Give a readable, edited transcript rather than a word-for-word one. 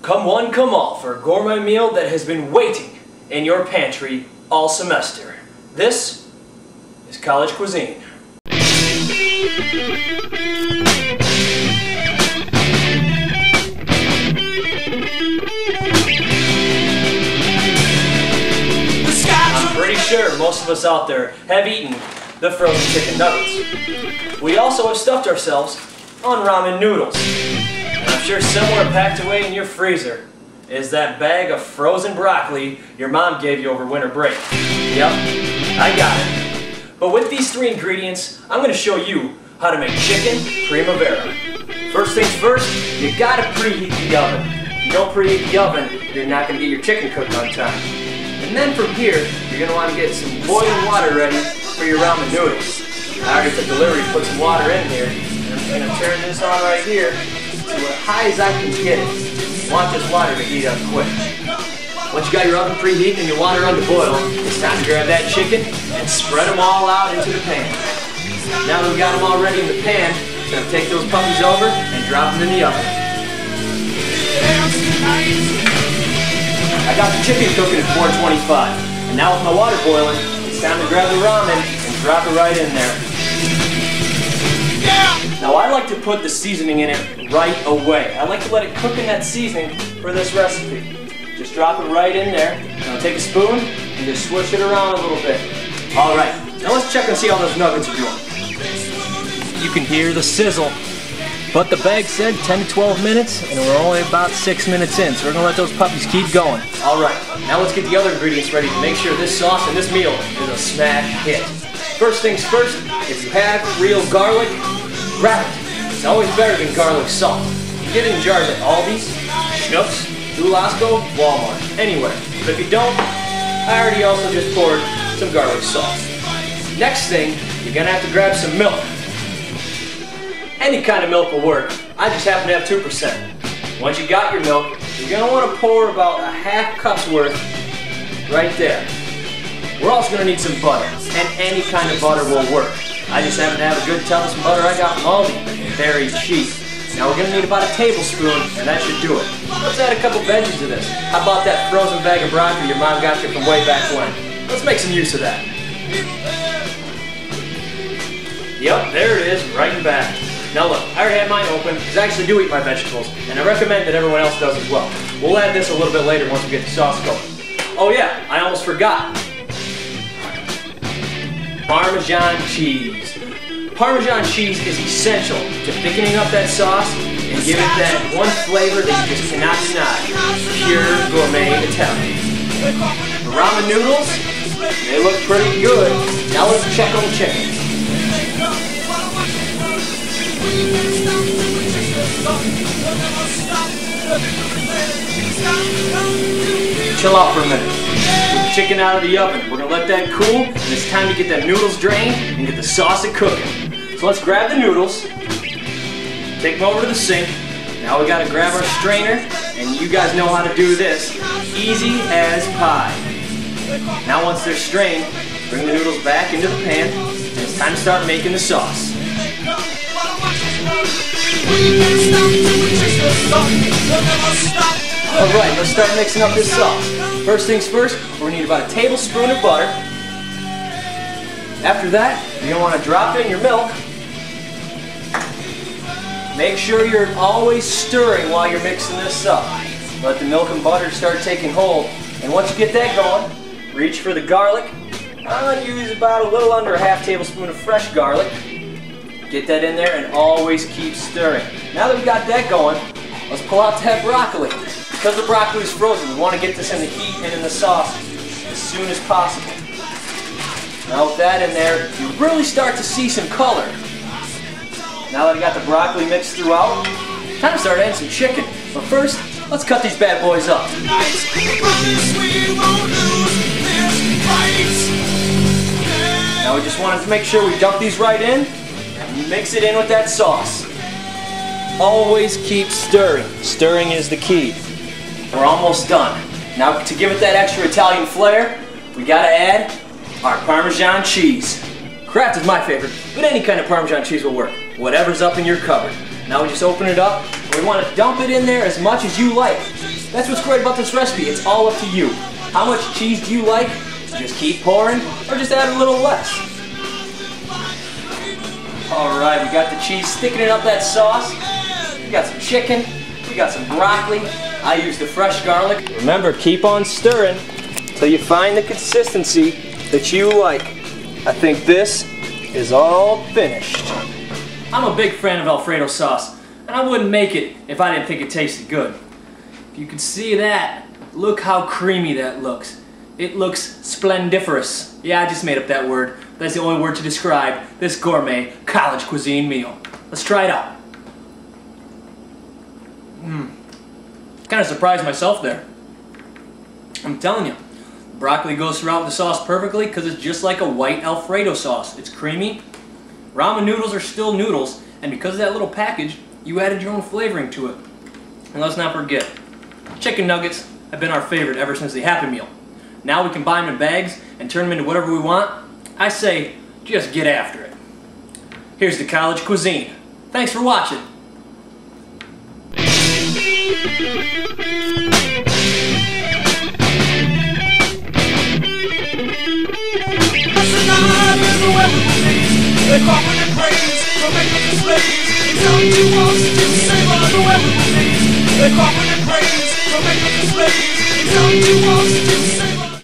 Come one, come all for a gourmet meal that has been waiting in your pantry all semester. This is college cuisine. I'm pretty sure most of us out there have eaten the frozen chicken nuggets. We also have stuffed ourselves on ramen noodles. And I'm sure somewhere packed away in your freezer is that bag of frozen broccoli your mom gave you over winter break. Yep, I got it. But with these three ingredients, I'm going to show you how to make chicken Primavera. First things first, you got to preheat the oven. If you don't preheat the oven, you're not going to get your chicken cooked on time. And then from here, you're going to want to get some boiling water ready for your ramen noodles. I already took the liberty to put some water in here. And I'm going to turn this on right here to as high as I can get it. You want this water to heat up quick. Once you got your oven preheated and your water on to boil, it's time to grab that chicken and spread them all out into the pan. Now that we've got them all ready in the pan, we're going to take those puppies over and drop them in the oven. I got the chicken cooking at 425, and now with my water boiling, it's time to grab the ramen and drop it right in there. Now I like to put the seasoning in it right away. I like to let it cook in that seasoning for this recipe. Just drop it right in there. Now take a spoon and just swish it around a little bit. Alright, now let's check and see how those nuggets are doing. You can hear the sizzle. But the bag said 10 to 12 minutes, and we're only about 6 minutes in, so we're going to let those puppies keep going. Alright, now let's get the other ingredients ready to make sure this sauce and this meal is a smash hit. First things first, if you have real garlic, grab it. It's always better than garlic salt. You get it in jars at Aldi's, Schnucks, Dulasco, Walmart, anywhere. But if you don't, I already also just poured some garlic salt. Next thing, you're going to have to grab some milk. Any kind of milk will work. I just happen to have 2%. Once you got your milk, you're going to want to pour about a half cup's worth right there. We're also going to need some butter, and any kind of butter will work. I just happen to have a good Tellus butter I got from Aldi. Very cheap. Now we're going to need about a tablespoon, and that should do it. Let's add a couple veggies to this. How about that frozen bag of broccoli your mom got you from way back when? Let's make some use of that. Yep, there it is, right in back. Now look, I already had mine open, because I actually do eat my vegetables, and I recommend that everyone else does as well. We'll add this a little bit later once we get the sauce going. Oh yeah, I almost forgot. Parmesan cheese. Parmesan cheese is essential to thickening up that sauce and give it that one flavor that you just cannot deny. Pure gourmet Italian. The ramen noodles, they look pretty good. Now let's check on the chicken. Chill out for a minute. Get the chicken out of the oven. We're going to let that cool, and it's time to get them noodles drained and get the sauce cooking. So let's grab the noodles, take them over to the sink. Now we got to grab our strainer, and you guys know how to do this. Easy as pie. Now once they're strained, bring the noodles back into the pan, and it's time to start making the sauce. Alright, let's start mixing up this sauce. First things first, we're going to need about a tablespoon of butter. After that, you're going to want to drop in your milk. Make sure you're always stirring while you're mixing this up. Let the milk and butter start taking hold. And once you get that going, reach for the garlic. I'm going to use about a little under a half tablespoon of fresh garlic. Get that in there and always keep stirring. Now that we got that going, let's pull out that broccoli. Because the broccoli is frozen, we want to get this in the heat and in the sauce as soon as possible. Now with that in there, you really start to see some color. Now that I got the broccoli mixed throughout, time to start adding some chicken. But first, let's cut these bad boys up. Now we just wanted to make sure we dump these right in and mix it in with that sauce. Always keep stirring. Stirring is the key. We're almost done. Now to give it that extra Italian flair, we gotta add our Parmesan cheese. Kraft is my favorite, but any kind of Parmesan cheese will work. whatever's up in your cupboard. Now we just open it up, and we want to dump it in there as much as you like. That's what's great about this recipe, it's all up to you. How much cheese do you like? Just keep pouring, or just add a little less. Alright, we got the cheese sticking it up that sauce. We got some chicken, we got some broccoli. I use the fresh garlic. Remember, keep on stirring till you find the consistency that you like. I think this is all finished. I'm a big fan of Alfredo sauce, and I wouldn't make it if I didn't think it tasted good. If you can see that, look how creamy that looks. It looks splendiferous. Yeah, I just made up that word. That's the only word to describe this gourmet college cuisine meal. Let's try it out. Kind of surprised myself there. I'm telling you, broccoli goes throughout the sauce perfectly because it's just like a white Alfredo sauce. It's creamy. Ramen noodles are still noodles, and because of that little package, you added your own flavoring to it. And let's not forget, chicken nuggets have been our favorite ever since the Happy Meal. Now we can buy them in bags and turn them into whatever we want. I say, just get after it. Here's the college cuisine. Thanks for watching. They're coughing and praise for making us slaves. It's up to us to save our weapons. They're coughing and praise for making us slaves. It's up to us to save our